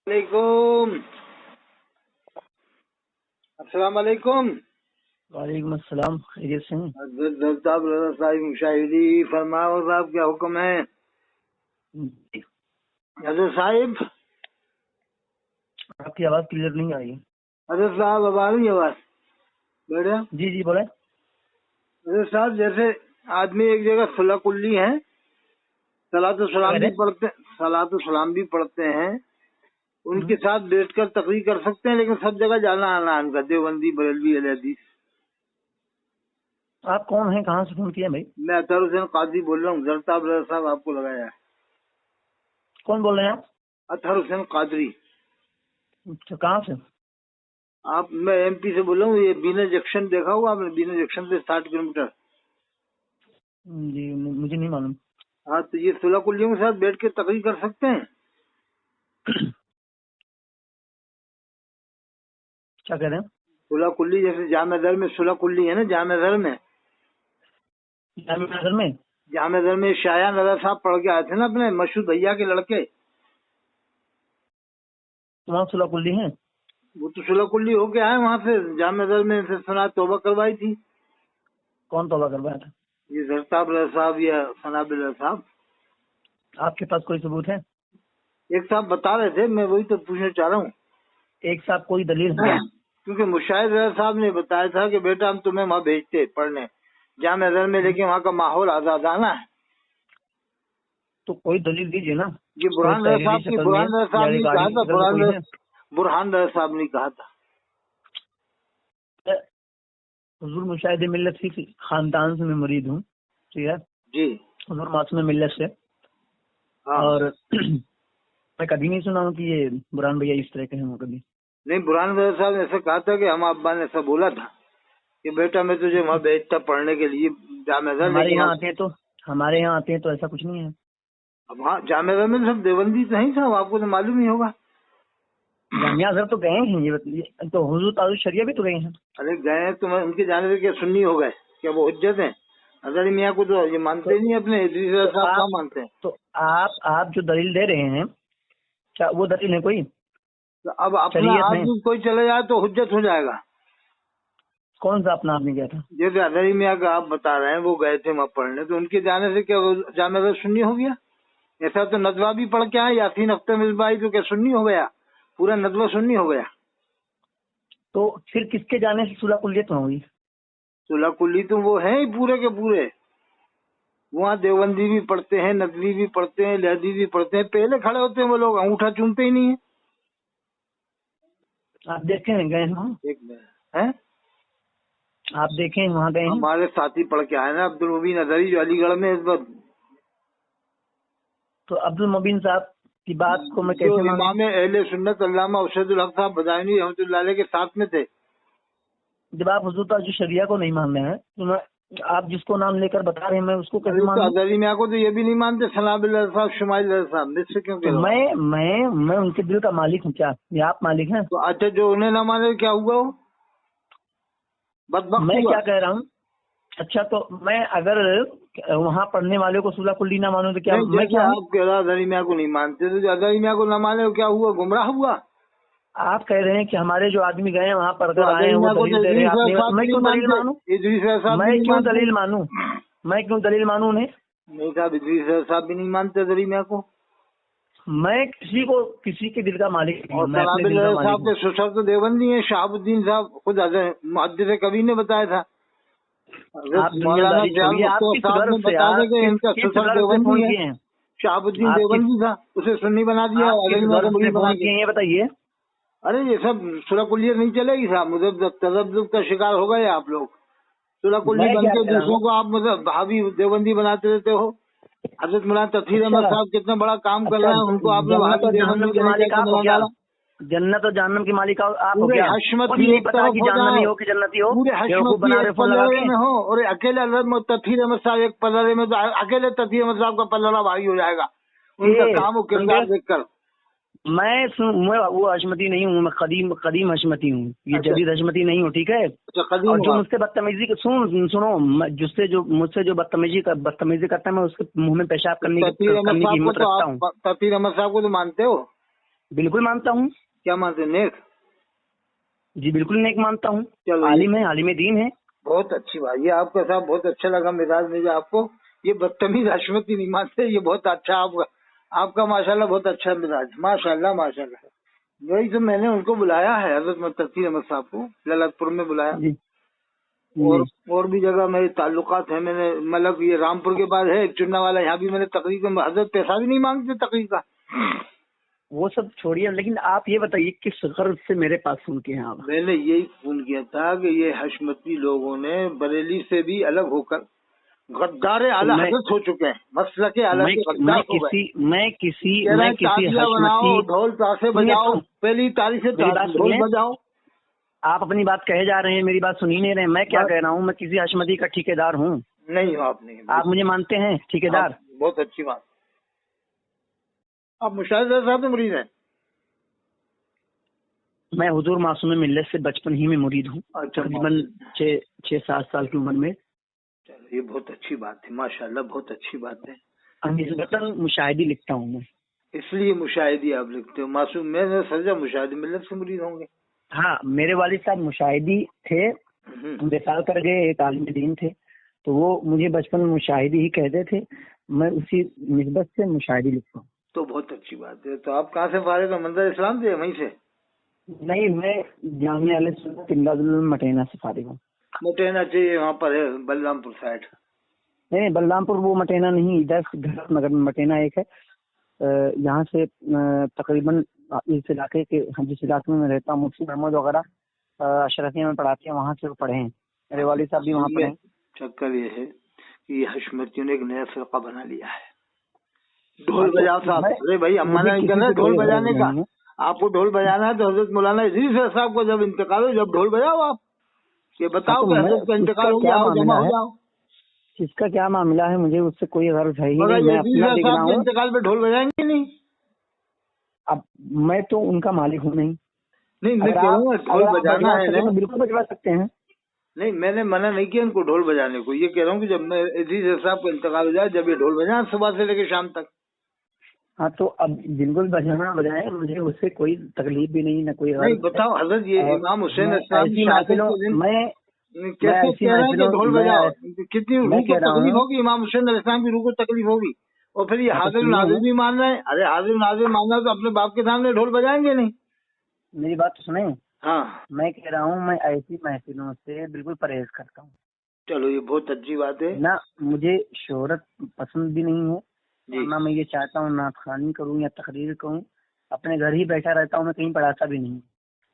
वालेकुम। अस्सलाम वालेकुम। वालेकुम अस्सलाम। खैरियत से हैं? साहब मुशाहिदी फरमाओ साहब, क्या हुक्म है? हजरत साहिब, आपकी आवाज क्लियर नहीं आ रही है। हजरत साहब अब आ रही है आवाज? बेटा जी जी बोले। हजरत साहब, जैसे आदमी एक जगह सुलह कुल्ली है, सलातो सलाम भी पढ़ते हैं, उनके साथ बैठकर तकरीर कर सकते हैं, लेकिन सब जगह जाना आना उनका, देवबंदी बरेलवी अहले हदीस। आप कौन हैं, कहाँ से फोन किया भाई? मैं अतहर हुसैन काजी बोल रहा हूँ। जरताब रजा साहब आपको लगाया है। कौन बोल रहे हैं आप? अतहर हुसैन कादरी। अच्छा, कहाँ से? मैं एमपी से बोल रहा हूँ। ये बीना जंक्शन देखा होगा आपने? बीना जंक्शन से 60 किलोमीटर। जी मुझे नहीं मालूम। हाँ, तो ये सुलह कुल्लियों के साथ बैठ के तकरीर कर सकते हैं। क्या कह रहे हैं? सुलह कुल्ली जैसे जामे दर में सुलह कुल्ली है ना, जामे दर में शाया नजर साहब पढ़ के आए थे ना, अपने मशहूर भैया के लड़के। वहाँ सुलह कुल्ली है? वो तो सुलह कुल्ली होके आए वहाँ से, जामे दर में से सुना तौबा करवाई थी। कौन तौबा करवाया था? ये जरताब रजा साहब या सनाबिल रजा साहब। आपके पास कोई सबूत है? एक साहब बता रहे थे, मैं वही तो पूछना चाह रहा हूँ। एक साहब कोई दलील है? क्योंकि मुशाहिद रजा साहब ने बताया था कि बेटा हम तुम्हें वहाँ भेजते पढ़ने जामे दर में, लेकिन वहाँ का माहौल आजादाना है। तो कोई दलील दीजिए ना। ये बुरहान रजा साहब ने कहा था। बुरहान रजा साहब ने कहा था। हुजूर मुशाहिद मिल्लत की खानदान से मैं मुरीद हूँ, ठीक है जी। हुजूर मासूम मिल्लत से। हाँ। और मैं कभी नहीं सुना हूँ कि ये बुरहान भैया इस तरह के हैं। कभी नहीं, बुरहान रजा साहब ने ऐसा कहा था कि हम अब्बा ने ऐसा बोला था कि बेटा मैं तुझे वहाँ भेजता पढ़ने के लिए जामे दर। हमारे यहाँ आते हैं तो ऐसा कुछ नहीं है। अब हाँ, जामे दर में सब देवबंदी तो नहीं साहब, आपको तो मालूम ही होगा। जामिया अजहर तो गए हैं, ये तो हुजूर ताजुल शरिया भी तो गए हैं। अरे गए हैं तो उनके जाने से क्या सुन्नी हो गए? क्या वो हुज्जत है? अजहरी मियाँ को तो ये मानते नहीं अपने। इदरीस रजा साहब कहाँ मानते हैं? तो आप जो दलील दे रहे हैं, क्या वो दलील है कोई? तो अब अपना आदमी कोई चले जाए तो हुज्जत हो जाएगा। कौन सा अपना आदमी गया था? जैसे अजहरी मियाँ का आप बता रहे हैं, वो गए थे वहाँ पढ़ने, तो उनके जाने से क्या जामे दर सुन्नी हो गया? ऐसा तो नदवा भी पढ़ के आए, यासीन अख्तर मिसबाही, तो क्या सुन्नी हो गया? पूरा नदवा सुन्नी हो गया। तो फिर किसके जाने से सुलह कुल्लियत में हुई? सुलह कुल्ली तो वो है ही पूरे के पूरे। वहाँ देवबंदी भी पढ़ते हैं, नदवी भी पढ़ते हैं, लहदी भी पढ़ते हैं। पहले खड़े होते हैं वो लोग, अंगूठा चूमते ही नहीं है। आप देखे हैं, गए हैं? एक मिनट है, आप देखे हैं, वहाँ गए हैं? हमारे साथी पढ़ के आए ना, अब्दुल मुबीन अजहरी, जो अलीगढ़ में इस वक्त। तो अब्दुल मुबीन साहब की बात को मैं कैसे मानूं? इमाम अहले सुन्नत अल्लामा उर्शदुल हक साहब बदायूनी रहमतुल्लाह अलैह के साथ में थे। जब आप हुजूर ताजुल शरिया को नहीं मान रहे हैं, तो आप जिसको नाम लेकर बता रहे हैं, मैं उसको कैसे मानूं? अजहरी मियाँ को तो ये भी नहीं मानते, सनाबिल रजा साहब, शुमाइल रजा साहब, मुझसे क्यों? तो मैं उनके दिल का मालिक हूँ क्या? ये आप मालिक हैं? तो अच्छा, जो उन्हें ना माने क्या हुआ? वो बदबख्त मैं हुआ। क्या कह रहा हूँ? अच्छा, तो मैं अगर वहाँ पढ़ने वाले को सुलह कुल्ली ना मानूं तो क्या मैं क्या? आप कह रहे अजहरी मियाँ को नहीं मानते, तो अजहरी मियाँ को ना माने क्या हुआ? गुमराह हुआ। आप कह रहे हैं कि हमारे जो आदमी गए हैं वहाँ पढ़कर आए हैं, वो दलील दे रहे हैं। मैं क्यों दलील मानूं? मैं क्यों दलील मानूं उन्हें? नहीं साहब, इदरीस रजा साहब भी नहीं मानते अजहरी मियाँ को। मैं किसी के दिल का मालिक नहीं हूं, मैं अपने सनाबिल दिल का रजा मालिक साहब के ससुर तो देवबंदी है, शहाबुद्दीन साहब, खुद मुहद्दिस कवि ने बताया था। आप दुनियादारी छोड़िए, आप किस गर्व से फोन किए हैं? शहाबुद्दीन देवबंदी था, उसे सुन्नी बना दिया। ये बताइए। अरे ये सब सुलह कुल्लियत नहीं चलेगी साहब, मुझे तजब्जुब का शिकार हो गए आप लोग। सुलह कुल्ली बन के दूसरों को आप मुझे भाभी देवबंदी बनाते रहते हो। हजरत मौलाना तफसीर अहमद साहब कितना बड़ा काम कर रहे हैं, उनको आपने भाभी देवबंदी के मालिक आप हो क्या? जन्नत और जहन्नम की मालिक आप हो क्या? हशमती एक तरफ हो जाओ, कि जन्नती हो, पूरे हशमती एक पल्लरे में हो, और अकेले तफसीर अहमद साहब एक पल्लरे में, तो अकेले तफसीर अहमद साहब का पल्लरा भारी हो जाएगा उनका काम और किरदार देखकर। मैं वो हशमती नहीं हूँ, मैं कदीम हशमती हूँ, ये जदीद हशमती नहीं हूँ, ठीक है? और जो मुझसे बदतमीजी सुनो, मुझसे जो बदतमीजी करता है, मैं उसके मुंह में पेशाब करने की हिम्मत रखता हूँ। तफसीर अहमद साहब को तो मानते हो? बिल्कुल मानता हूँ। क्या मानते हैं? नेक? जी बिल्कुल नेक मानता हूँ। चलो आलिम है, आलिम दीन है। बहुत अच्छी बात, ये आपका साहब बहुत अच्छा लगा मिजाज मुझे आपको। ये बदतमीज हशमती नहीं मानते, ये बहुत अच्छा आपका माशाल्लाह बहुत अच्छा मिजाज, माशाल्लाह माशाल्लाह। वही तो मैंने उनको बुलाया है, हजरत तफसीर अहमद साहब को ललितपुर में बुलाया। जी और भी जगह मेरे ताल्लुकात है। मैंने मतलब ये रामपुर के पास है एक चुन्ना वाला, यहाँ भी मैंने तकरीर में हजरत पैसा भी नहीं मांगते तकरीर का। वो सब छोड़िए, लेकिन आप ये बताइए किस गर्ज से मेरे पास फोन किए हैं आप? मैंने यही फोन किया था कि ये हशमती लोगों ने बरेली से भी अलग होकर गद्दारे आला हजरत हो चुके हैं, मसलक के आला के गद्दार हो गए। मैं किसी बनाओ, ढोल ताशे बजाओ, पहली तारीख से ढोल बजाओ। आप अपनी बात कहे जा रहे हैं, मेरी बात सुन ही नहीं रहे। मैं क्या कह रहा हूँ, मैं किसी हशमती का ठेकेदार हूँ? नहीं हो आप, नहीं। आप मुझे मानते हैं ठेकेदार? बहुत अच्छी बात। आप मुशाहिद साहब से मुरीद हैं? मैं हुजूर मासूम मिल्लत से बचपन ही में मुरीद हूँ, तकरीबन 6-7 साल की उम्र में। चलो ये बहुत अच्छी बात है, माशाल्लाह बहुत अच्छी बात है। निस्बतन मुशाहिदी लिखता हूँ मैं, इसलिए मुशाहिदी आप लिखते हो। मासूम मैं सजा मुशाहिदी मिल्लत से मुरीद होंगे। हाँ, मेरे वालिद साहब मुशाहिदी थे, बेसाल कर गए, एक आलिम दीन थे, तो वो मुझे बचपन में मुशाहिदी ही कहते थे। मैं उसी निस्बत से मुशाहिदी लिखता हूँ। तो बहुत अच्छी बात है। तो आप कहाँ से फारिग हो? मंदिर इस्लाम से? वहीं से? नहीं, मैं जामिया अहले सुन्नत इमदादुल मटेना से फारिग हूँ। मटेना चाहिए, वहाँ पर है बलरामपुर साइड। नहीं, बलरामपुर वो मटेना नहीं, इधर घाट नगर में मटेना एक है। यहाँ से तकरीबन इस इलाके के, जिस इलाके में मैं रहता हूँ, मुफ्ती मोहम्मद वगैरह अशरफिया में पढ़ाते हैं, वहाँ से वो पढ़े हैं। मेरे वालिद साहब भी वहाँ पढ़े हैं। चक्कर ये है कि हशमतियों ने एक नया फिरका बना लिया है, ढोल बजाओ साहब। अरे भाई हम मना नहीं कर रहे ढोल बजाने का, आपको ढोल बजाना है तो हजरत मौलाना इदरीस साहब को जब इंतकाल हो, जब ढोल बजाओ आप। ये बताओ कि हजरत का इंतकाल हो गया, जमा हो जाओ। इसका क्या मामला है, मुझे उससे कोई गर्ज है ही नहीं। मैं अपना देख रहा हूँ, इंतकाल पे ढोल बजाएंगे नहीं? अब मैं तो उनका मालिक हूँ नहीं। मैं कह रहा हूँ ढोल बजाना है ना, बिल्कुल बजवा सकते हैं। नहीं, मैंने मना नहीं किया इनको ढोल बजाने को। ये कह रहा हूँ कि जब मैं इदरीस साहब का इंतकाल हो जाए, जब ये ढोल बजाए सुबह से लेकर शाम तक। हाँ, तो अब बिल्कुल बजाना बजाए, मुझे उससे कोई तकलीफ भी नहीं, ना कोई। नहीं बताओ हजरत, ये इमाम हुसैन मैं कैसे कह रहे हैं कि ढोल बजाओ? कितनी रूह को तकलीफ होगी, इमाम हुसैन अलैहिस्सलाम की रूह को तकलीफ होगी। और फिर ये हाजिर नाजिर भी मान रहे हैं। अरे हाजिर नाजिर मानना तो अपने बाप के सामने ढोल बजाएंगे नहीं। मेरी बात तो सुने। हाँ, मैं कह रहा हूँ, मैं ऐसी महफिलों से बिल्कुल परहेज करता हूँ। चलो ये बहुत अच्छी बात है ना, मुझे शोहरत पसंद भी नहीं है, ना मैं ये चाहता हूँ नात खानी करूँ या तकरीर करूँ। अपने घर ही बैठा रहता हूँ, मैं कहीं पढ़ाता भी नहीं।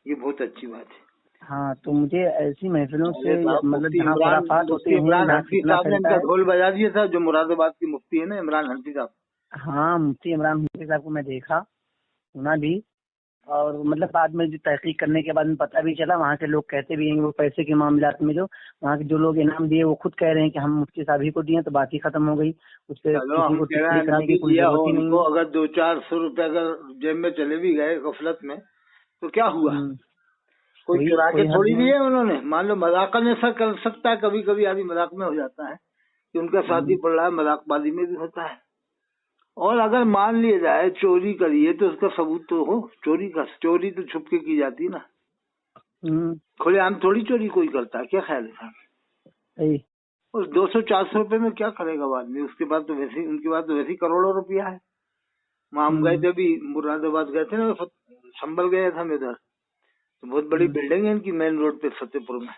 ये बहुत अच्छी बात है। हाँ, तो मुझे ऐसी महफिलों से मतलब जहाँ खुराफात होते हैं, इमरान हनफी साहब ने इनका ढोल बजा दिया था, जो मुरादाबाद की मुफ्ती है ना, इमरान हनफी साहब। हाँ, मुफ्ती इमरान हनफी साहब को मैं देखा, सुना भी, और मतलब बाद में जो तहकीक करने के बाद में पता भी चला, वहाँ के लोग कहते भी हैं वो पैसे के मामलात में जो वहाँ के जो लोग इनाम दिए वो खुद कह रहे हैं कि हम मुफ्ती साहब ही को दिए, तो बात ही खत्म हो गई। उस पर किसी को टिप्पणी करने की कोई जरूरत ही नहीं। अगर 200-400 रुपए अगर जेब में चले भी गए गफलत में, तो क्या हुआ? कोई चुरा के थोड़ी दिए उन्होंने। मान लो मजाक में ऐसा कर सकता है, कभी कभी आदमी मजाक में हो जाता है कि उनका साथी पड़ रहा है, मजाकबाजी में भी होता है। और अगर मान लिया जाए चोरी करिए तो उसका सबूत तो हो। चोरी तो छुप के की जाती है ना, खुलेआम थोड़ी चोरी कोई करता है। क्या ख्याल है साहब? उस 200-400 रुपए में क्या करेगा आदमी? उसके बाद तो वैसे उनके पास तो वैसे करोड़ों रुपया है। हम गए थे अभी मुरादाबाद गए थे ना, संभल गए थे हम इधर, तो बहुत बड़ी बिल्डिंग है इनकी मेन रोड पे फतेहपुर में।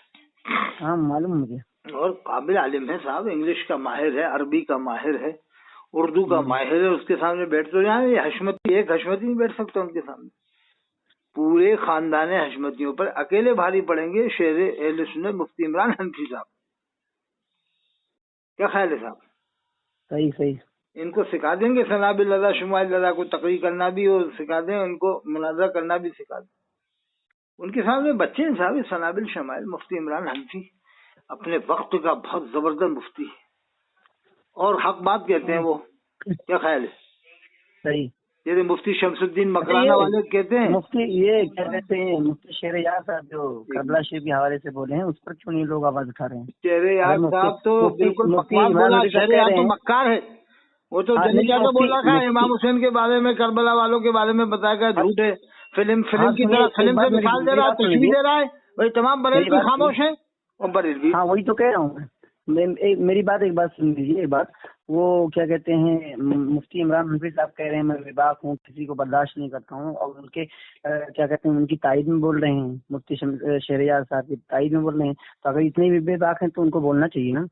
हाँ मालूम मुझे। और काबिल आलिम है साहब, इंग्लिश का माहिर है, अरबी का माहिर है, उर्दू का माहिर है। उसके सामने बैठ तो यहाँ ये हशमती, एक हशमती नहीं बैठ सकता उनके सामने। पूरे खानदान हशमतियों पर अकेले भारी पड़ेंगे शेर अहले सुन्नत मुफ्ती इमरान हनफी साहब। क्या ख्याल है साहब? सही सही। इनको सिखा देंगे सनाबिल लदा शुमाइल लदा को तकरीर करना भी, और सिखा दें उनको मुनाजरा करना भी सिखा दें। उनके सामने बच्चे हैं साहब, सनाबिल शमाइल मुफ्ती इमरान हनफी अपने वक्त का बहुत जबरदस्त मुफ्ती है और हक बात कहते हैं वो। क्या ख्याल है? सही। जैसे मुफ्ती शमसुद्दीन मकराना वाले कहते हैं, मुफ्ती ये क्या कहते हैं, मुफ्ती शेर यार साहब जो करबला शरीफ के हवाले से बोले हैं, उस पर क्यों नहीं लोग आवाज उठा रहे हैं? शेर यार साहब तो बिल्कुल बकवास बोला। शेर यार तो मक्कार है, वो तो हाँ, जने लेकिन क्या तो बोल मुफ्ती रखा है इमाम हुसैन के बारे में, करबला वालों के बारे में बताया गया झूठ है, फिल्म हाँ, की सुनिए, तरह एक फिल्म बात से मिसाल दे रहा है, मेरी तशबीह दे रहा है। भाई तमाम मेरी बरेलवी बात खामोश हैं और बरेलवी। हाँ वही तो कह रहा हूँ मेरी बात एक बात सुन लीजिए। एक बात, वो क्या कहते हैं, मुफ्ती इमरान हनफी साहब कह रहे हैं मैं बेबाक हूँ, किसी को बर्दाश्त नहीं करता हूँ, और उनके क्या कहते हैं उनकी तायद में बोल रहे हैं, मुफ्ती शहरयार साहब की तायद में बोल रहे हैं। तो अगर इतने भी बेबाक हैं तो उनको बोलना चाहिए ना।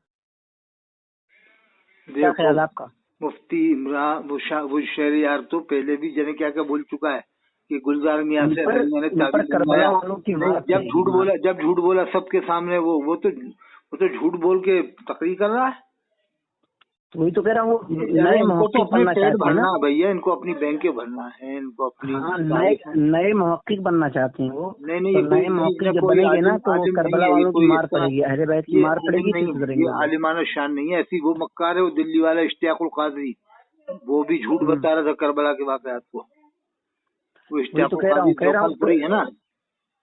क्या ख्याल है आपका? मुफ्ती इमरान वो शहरयार तो पहले भी जने क्या बोल चुका है कि गुलजार मियां से मैंने ताबीज बनवाया। जब झूठ बोला सबके सामने, वो तो झूठ बोल के तकरीर कर रहा है। तो वही तो कह रहा हूँ, इनको तो अपने पेट भरना है भैया, इनको अपनी बैंक भरना है, इनको अपनी नए मुहक्किक बनना चाहते हैं वो। नहीं तो नए मुहक्किक जब बनेंगे ना तो करबला वालों की मार पड़ेगी, अहले बैत की मार पड़ेगी, फिर सुधरेंगे। ये आलिमाना शान नहीं है ऐसी। वो मक्कार है, वो दिल्ली वाला इश्तियाकुल कादरी, वो भी झूठ बता रहा था करबला के वाकयात को। वो इश्तियाकुल कादरी है ना।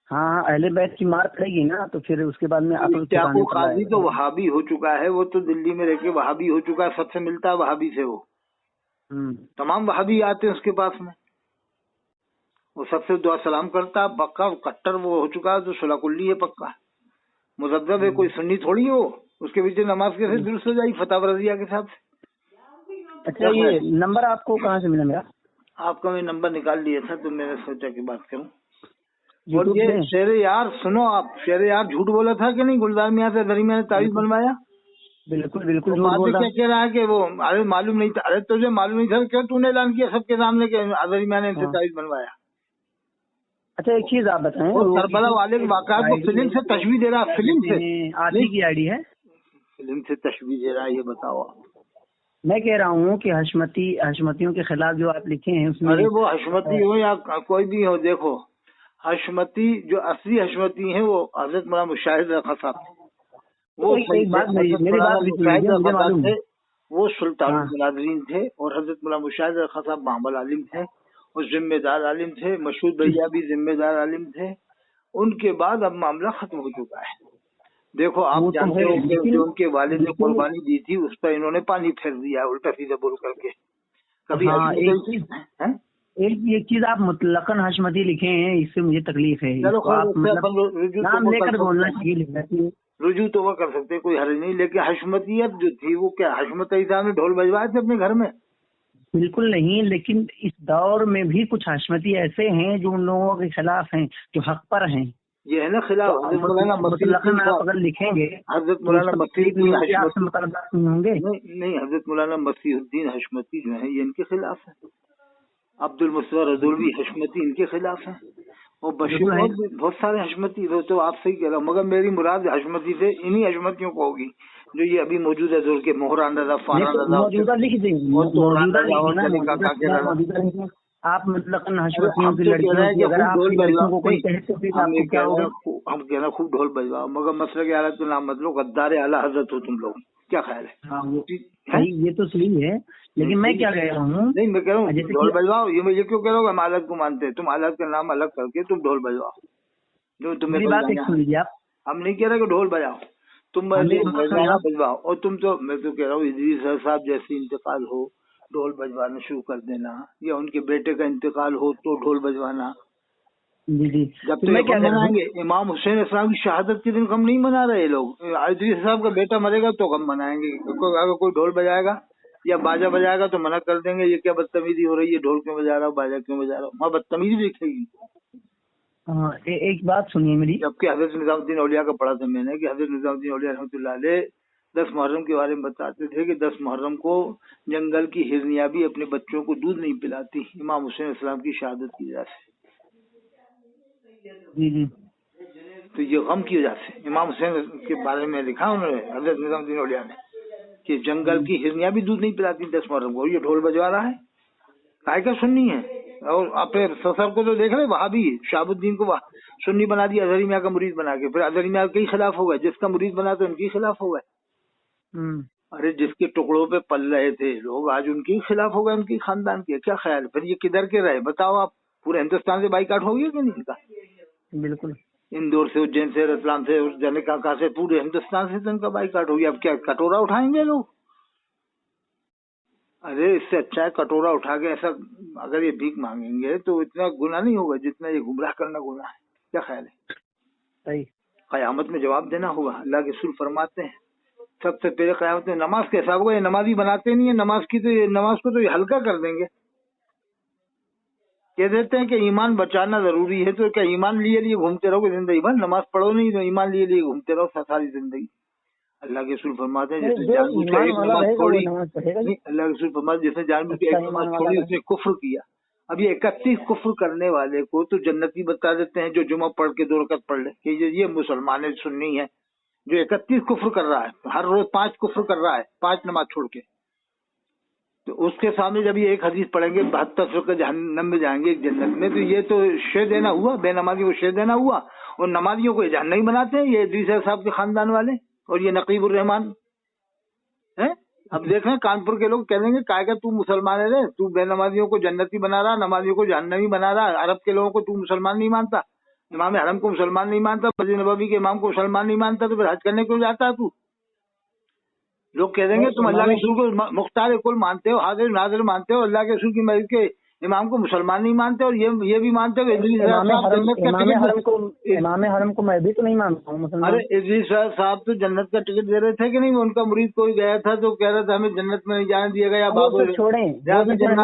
हाँ, अहले बैत की मार पड़ेगी ना, तो फिर उसके बाद में इश्तियाकुल कादरी तो वहाबी हो चुका है, वो तो दिल्ली में रह के वहाबी हो चुका है, सबसे मिलता है वहाबी से। वो तमाम वहाबी आते हैं उसके पास में, वो सबसे दुआ सलाम करता है, पक्का कट्टर वो हो चुका है, तो सुलाकुल्ली है पक्का, मुजद्दब है, कोई सुन्नी थोड़ी हो। उसके पीछे नमाज कैसे दुरुस्त हो जाएगी फतावा रजिया के साथ। अच्छा, ये नंबर आपको कहाँ से मिला मेरा? आपका मैं नंबर निकाल लिया था, तो मैंने सोचा कि बात करूं। और ये शेरे यार सुनो, आप शेरे यार झूठ बोला था कि नहीं, गुलजार मियां से दरमियान ने ताबीज बनवाया। बिल्कुल बिल्कुल झूठ बोल रहा है। क्या कह रहा है कि वो अरे मालूम नहीं था, अरे तुझे मालूम नहीं था, क्यों तूने ऐलान किया सबके सामने कि दरमियान ने इनसे ताबीज बनवाया। अच्छा, एक चीज आप बताएं, वो करबला वाले के वाक़यात को फिल्म से तशबीह दे रहा है, फिल्म से। आप ही की आईडी है, फिल्म से तशबीह दे रहा है, ये बताओ आप। मैं कह रहा हूँ कि हशमतियों के खिलाफ जो आप लिखे हैं उसमें, अरे वो हशमती हो या कोई भी हो, देखो हशमती जो असली हशमती हैं वो हजरत मौलाना मुशाहिद रखा साहब, वो एक बात मेरी बात भी थे, वो सुल्तान मुनाज़रीन थे, और हजरत मौलाना मुशाहिद रखा साहब मामल आलिम थे, और जिम्मेदार आलिम थे, मशहूद भैया भी जिम्मेदार आलिम थे। उनके बाद अब मामला खत्म हो चुका है। देखो आप जानते हो कि जो उनके वालिद ने कुर्बानी दी थी उस पर इन्होंने पानी फेर दिया उल्टा सीधा बोल करके। कभी एक चीज आप मुतलकन हशमती लिखे हैं, इससे मुझे तकलीफ है। नाम लेकर बोलना चाहिए, लिखना चाहिए, रुजू तो वो कर सकते, कोई हर्ज नहीं, लेकिन हशमतियत जो थी वो क्या हशमत ईसा ने ढोल बजवाए थे अपने घर में? बिल्कुल नहीं, लेकिन इस दौर में भी कुछ हशमती ऐसे हैं जो उन लोगों के खिलाफ हैं, जो हक पर हैं। ये है ना खिलाफ। आप अगर लिखेंगे हजरत मौलाना मसीहुद्दीन हशमती होंगे। नहीं, हजरत मौलाना मसीहुद्दीन हशमती जो है ये इनके खिलाफ है। अब्दुल मुस्तफा रजौली हशमती इनके खिलाफ है, और बशीर बहुत सारे हशमती। तो आप सही कह रहे हो, मगर मेरी मुराद हशमती से इन्हीं हशमतियों को होगी जो ये अभी मौजूदा दौर के मोहरान रजा, फारान रजा, मौजूदा लिख देंगे। आप मतलब हशमतियों की लड़कियों अगर आप लड़कियों को कोई कहते फिर आपको क्या होगा? हम कहना खूब ढोल बजवाओ, मगर मसले के हालत तो नाम मत लो, गद्दार आला हजरत हो तुम लोग। क्या ख्याल है? हाँ, ये तो सही है, लेकिन मैं क्या कह रहा हूँ, नहीं मैं कह रहा हूँ ढोल बजवाओ। ये क्यों कह रहा हूँ, हम आलत को मानते हैं, तुम आलत का नाम अलग करके तुम ढोल बजवाओ जो तुम्हें सुन लीजिए आप। हम नहीं कह रहे कि ढोल बजाओ, तुम बजवाओ। और तुम तो, मैं तो कह रहा हूँ इदरीस साहब जैसे इंतकाल हो ढोल बजवाना शुरू कर देना, या उनके बेटे का इंतकाल हो तो ढोल बजवाना। जी जब तो मैं क्या मनाएंगे, इमाम हुसैन इस्लाम की शहादत के दिन कम नहीं मना रहे लोग। इदरीस साहब का बेटा मरेगा तो कम मनाएंगे। अगर कोई ढोल बजाएगा या बाजा बजाएगा तो मना कर देंगे, ये क्या बदतमीजी हो रही है, ढोल क्यों बजा रहा हो, बाजा क्यों बजा रहा हो, वहाँ बदतमीजी दिखेगी। हाँ, एक बात सुनिए मेरी। जबकि हजरत निजामुद्दीन औलिया का पढ़ा था मैंने कि हजरत निजामुद्दीन औलिया रहमतुल्लाह अलैह 10 मुहर्रम के बारे में बताते थे कि 10 मुहर्रम को जंगल की हिरनियां भी अपने बच्चों को दूध नहीं पिलाती, इमाम हुसैन इस्लाम की शहादत की वजह से। जी। तो ये गम की वजह से इमाम हुसैन के बारे में लिखा उन्होंने, हजरत निजामुद्दीन औलिया ने, कि जंगल की हिरनियां भी दूध नहीं पिलाती 10 मुहर्रम को। ये ढोल बजवा रहा है, काय का सुन्नी है। और अपने ससर को तो देख रहे, वहां भी शाहबुद्दीन को सुन्नी बना दिया, अजहरी मियां का मुरीद बना के, फिर अजहरी मियां के खिलाफ हो गए, जिसका मुरीद बना तो उनके खिलाफ हो गए। अरे जिसके टुकड़ों पे पल रहे थे लोग आज उनके खिलाफ हो गए, उनके खानदान के। क्या ख्याल है? फिर ये किधर के रहे बताओ आप? पूरे हिंदुस्तान से बाइकाट हो गया कि नहीं इनका? बिल्कुल, इंदौर से, उज्जैन से, रतलाम से, जाने कहाँ से, पूरे हिंदुस्तान से तो इनका बाइकाट हो गया। अब क्या कटोरा उठाएंगे लोग? अरे इससे अच्छा है कटोरा उठा के ऐसा अगर ये भीख मांगेंगे तो इतना गुनाह नहीं होगा जितना ये गुमराह करना गुनाह है। क्या ख्याल है? सही। कयामत में जवाब देना होगा। अल्लाह के रसूल फरमाते हैं सबसे पहले कयामत में नमाज के हिसाब होगा। ये नमाजी बनाते नहीं है नमाज की, तो ये नमाज को तो ये हल्का कर देंगे। कह देते हैं कि ईमान बचाना जरूरी है, तो क्या ईमान लिए घूमते रहोगे जिंदगी भर? नमाज पढ़ो नहीं तो ईमान लिए घूमते रहो सारी जिंदगी। अल्लाह के रसूल फरमाते हैं जिसने जानबूझ के एक नमाज छोड़ी, अल्लाह के रसूल फरमाते जिसने जानबूझ के एक नमाज छोड़ी उसने कुफ्र किया। अब ये 31 कुफ्र करने वाले को तो जन्नती बता देते हैं जो जुमा पढ़ के 2 रकात पढ़ ले कि ये मुसलमान है, सुन्नी है। जो 31 कुफ्र कर रहा है, हर रोज 5 कुफ्र कर रहा है 5 नमाज छोड़ के, तो उसके सामने जब ये एक हदीस पढ़ेंगे 72 फिरके जहन्नम में जाएंगे एक जन्नत में, तो ये तो शे देना हुआ, बेनमाजी को शे देना हुआ। और नमाजियों को जहन्नमी बनाते हैं ये इदरीस साहब के खानदान वाले और ये नकीबुर रहमान है। अब देख रहे हैं कानपुर के लोग कह देंगे काय का तू मुसलमान है रे, तू बेनमाजियों को जन्नती बना रहा, नमाजियों को जहन्नमी बना रहा। अरब के लोगों को तू मुसलमान नहीं मानता, इमाम हरम को मुसलमान नहीं मानता, मस्जिद नबवी के इमाम को मुसलमान नहीं मानता, तो फिर हज करने क्यों जाता है तू? लोग कह देंगे तुम अल्लाह के रसूल को मुख्तार कुल मानते हो, हाजिर नाजिर मानते हो, अल्लाह के रसूल की मस्जिद के इमाम को मुसलमान नहीं मानते, और ये भी मानते हो इदरीस इमाम हरम को मैं भी तो नहीं मानता हूँ। अरे इदरीस साहब तो जन्नत का टिकट दे रहे थे कि नहीं? उनका मुरीद कोई गया था तो कह रहा था हमें जन्नत में नहीं जाने दिया गया। बाबू छोड़े, जन्नत का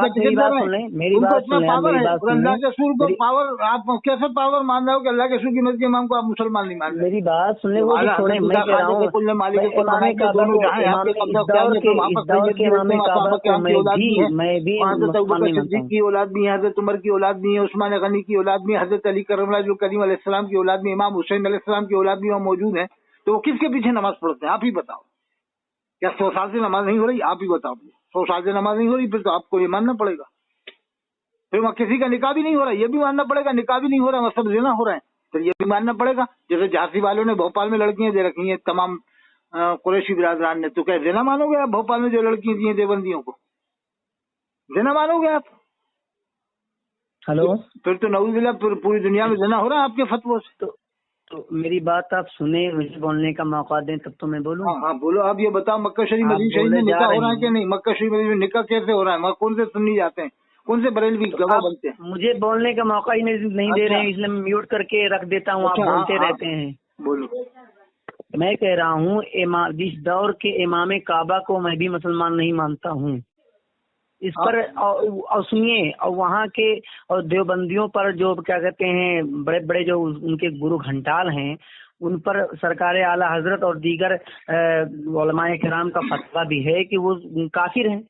टिकट दे रहे हैं, उनको इतना पावर है। अल्लाह के रसूल को पावर, आप कैसे पावर मान रहे हो कि अल्लाह के रसूल की मस्जिद के इमाम को आप मुसलमान नहीं मान रहे? मेरी बात सुनने वो छोड़े, मैं कह रहा हूँ सिद्दीक की औलाद भी है, हजरत उमर की औलाद भी है, उस्मान गनी की औलाद भी है, हजरत अली करम करीम अलैहिस्सलाम की औलाद भी, इमाम हुसैन अलैहिस्सलाम की औलाद भी वहाँ मौजूद है। तो वो किसके पीछे नमाज पढ़ते हैं? आप ही बताओ। क्या 100 साल से नमाज नहीं हो रही? आप ही बताओ। 100 साल से नमाज नहीं हो रही फिर तो आपको ये मानना पड़ेगा। फिर वहाँ किसी का निकाह भी नहीं हो रहा, ये भी मानना पड़ेगा। निकाह भी नहीं हो रहा, वहाँ सब ज़िना हो रहा है, फिर ये भी मानना पड़ेगा। जैसे झांसी वालों ने भोपाल में लड़कियां दे रखी हैं तमाम कुरैशी बिरादरान ने, तो क्या ज़िना मानोगे आप? भोपाल में जो लड़कियां दी हैं देवबंदियों को ज़िना मानोगे आप? हेलो, फिर तो नऊज़ुबिल्लाह पूरी दुनिया में ज़िना हो रहा है आपके फतवों से। तो मेरी बात आप सुने, मुझे बोलने का मौका दें तब तो मैं बोलूं। हाँ बोलो। आप ये बताओ मक्का शरीफ मदीना शरीफ में निकाह हो रहा है कि नहीं? मक्का शरीफ मदीना में निकाह कैसे हो रहा है? वहाँ कौन से सुन्नी जाते हैं, कौन से बरेलवी गवाह बनते हैं? मुझे बोलने का मौका ही नहीं दे रहे हैं, इसलिए म्यूट करके रख देता हूँ। आप बोलते रहते हैं। बोलो। मैं कह रहा हूँ जिस दौर के इमाम काबा को मैं भी मुसलमान नहीं मानता हूँ, इस पर और सुनिए, और वहाँ के और देवबंदियों पर जो क्या कहते हैं बड़े बड़े जो उनके गुरु घंटाल हैं, उन पर सरकार आला हजरत और दीगर उलमाए किराम का फतवा भी है कि वो काफिर हैं।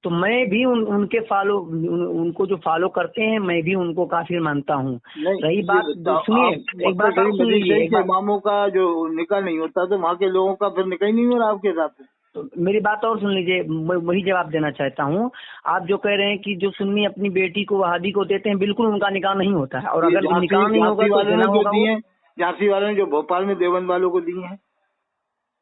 तो मैं भी उनके उनको जो फॉलो करते हैं मैं भी उनको काफिर मानता हूँ। रही बात, सुनिए एक बात सुन लीजिए, इमामों का जो निकाह नहीं होता तो वहाँ के लोगों का फिर निकाह नहीं हो रहा आपके साथ? तो मेरी बात और सुन लीजिए, वही जवाब देना चाहता हूँ। आप जो कह रहे हैं कि जो सुन्नी अपनी बेटी को वहाबी को देते हैं, बिल्कुल उनका निकाह नहीं होता है, और अगर निकाह नहीं होगा तो ज़िना होगा। झांसी वालों ने जो भोपाल में देवबंद वालों को दिए हैं,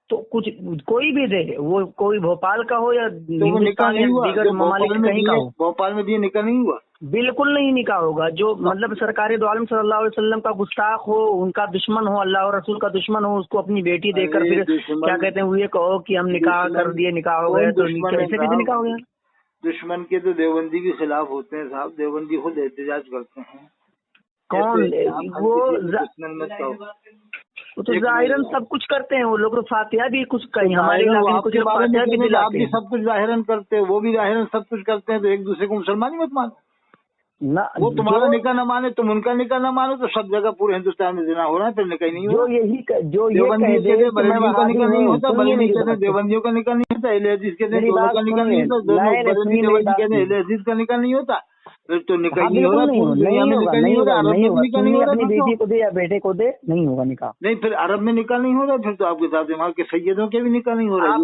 तो कुछ कोई भी दे, वो कोई भोपाल का हो या हिंदुस्तान या दीगर ममालिक कहीं का हो, भोपाल में दिए निकाह नहीं हुआ, बिल्कुल नहीं निकाह होगा। जो मतलब सरकार दो आलम सल्लल्लाहु अलैहि वसल्लम का गुस्ताख हो, उनका दुश्मन हो, अल्लाह और रसूल का दुश्मन हो, उसको अपनी बेटी देकर फिर क्या कहते हैं, वो ये कहो कि हम निकाह कर दिए, निकाह हो गया, तो कैसे कैसे निकाह हो गया? दुश्मन के तो देवबंदी के खिलाफ होते हैं साहब, देवबंदी खुद एहतजाज करते हैं। कौन वो तो जाहिरन सब कुछ करते हैं वो लोग, तो फातिहा भी कुछ कहीं हमारे इलाके में कुछ फातिहा भी दिलाते हैं, सब कुछ जाहिरन करते हैं, वो भी जाहिरन सब कुछ करते हैं। तो एक दूसरे को मुसलमान ही मत मानो ना। वो तुम्हारा निकाह न माने, तुम उनका निकाह न मानो, तो सब जगह पूरे हिंदुस्तान में ज़िना हो रहा है, फिर निकाह नहीं हो रहा। देवबंदियों के बरेलवियों का निकाह नहीं होता, बरेलवी कहते हैं देवबंदियों का निकाह नहीं होता, अहले हदीस कहते हैं दोनों का निकाह नहीं होता, दोनों बरेलवी देवबंदी कहते हैं अहले हदीस का निकाह नहीं होता, फिर तो निकाह नहीं हो रहा। अपनी बेटी को दे या बेटे को दे, नहीं होगा निकाह। नहीं, फिर अरब में निकाह नहीं हो रहा, फिर तो आपके साथ वहाँ के सैयदों के भी निकाह नहीं हो रहा।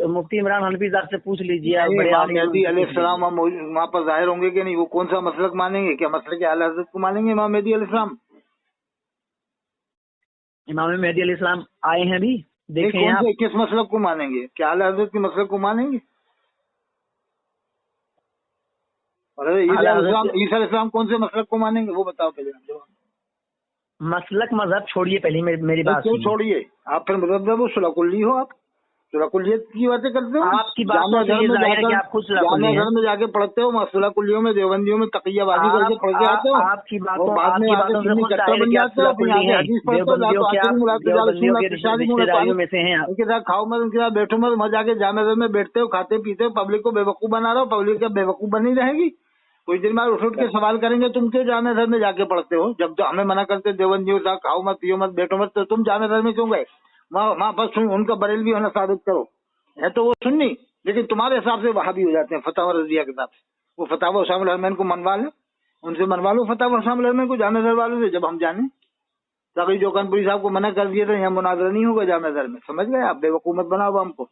मुफ्ती इमरान हनफी साहब से पूछ लीजिए, मेहदी अलैहिस्सलाम वहाँ पर जाहिर होंगे कि नहीं? वो कौन सा मसलक मानेंगे? क्या मसलक आला हज़रत को मानेंगे? इमाम मेहदी अलैहिस्सलाम, इमाम मेहदी अलैहिस्सलाम आए हैं भी, देखें आप किस मसलक को मानेंगे? क्या आला हज़रत के मसलक को मानेंगे? और ईसा अलैहिस्सलाम कौन से मसलक को मानेंगे वो बताओ पहले। मसलक मजहब छोड़िए, पहले मेरी बात क्यों छोड़िए? आप फिर मतलब सुलह कुल्ली हो आप। सूरह कुलियत की बातें करते हो? आपकी बातों से ये जाहिर है कि आप खुद सूरह कुली जामिया हैं। घर में जाके पढ़ते हो, सूरह कुलियों में देवबंदियों में तकियाबाजी करके पढ़ के आते हो, आपकी और बातों बाद में आके से सुन्नी खुद कट्टर जाहिर है बन कि आप जाते हो, सूरह फिर कुली आगे हैं। हदीस पढ़ते हो, देवबंदियों के आखिर मुलाकात देवबंदियों के रिश्तेदारियों में से हैं आप। उनके साथ खाओ मत, उनके साथ बैठो मत, वहाँ जाके जामिया घर में बैठते हो, खाते पीते हो, पब्लिक को बेवकूफ बना रहे हो, पब्लिक क्या बेवकूफ बनी रहेगी? कुछ दिन बाद उठ के सवाल करेंगे तुम क्यों जामिया घर में जाके पढ़ते हो? जब तो हमें मना करते देवबंदियों का खाओ मत, पियो मत, बैठो मत, तो तुम जामिया घर में क्यों गए? वहाँ बस उनका बरेलवी होना साबित करो। है तो वो सुन्नी, लेकिन तुम्हारे हिसाब से वहाबी हो जाते हैं फतवा रजिया के हिसाब से। वो फतवा उसामा अल हरमैन को मनवा लें, उनसे मनवा लो फतवा उसामा अल हरमैन को जामिया घर वालों से, जब हम जाने। तभी जो कानपुरी साहब को मना कर दिया था यहाँ मुनाजरा नहीं होगा जामिया घर में, समझ गए आप? बेवकूफ मत बनाओ हमको।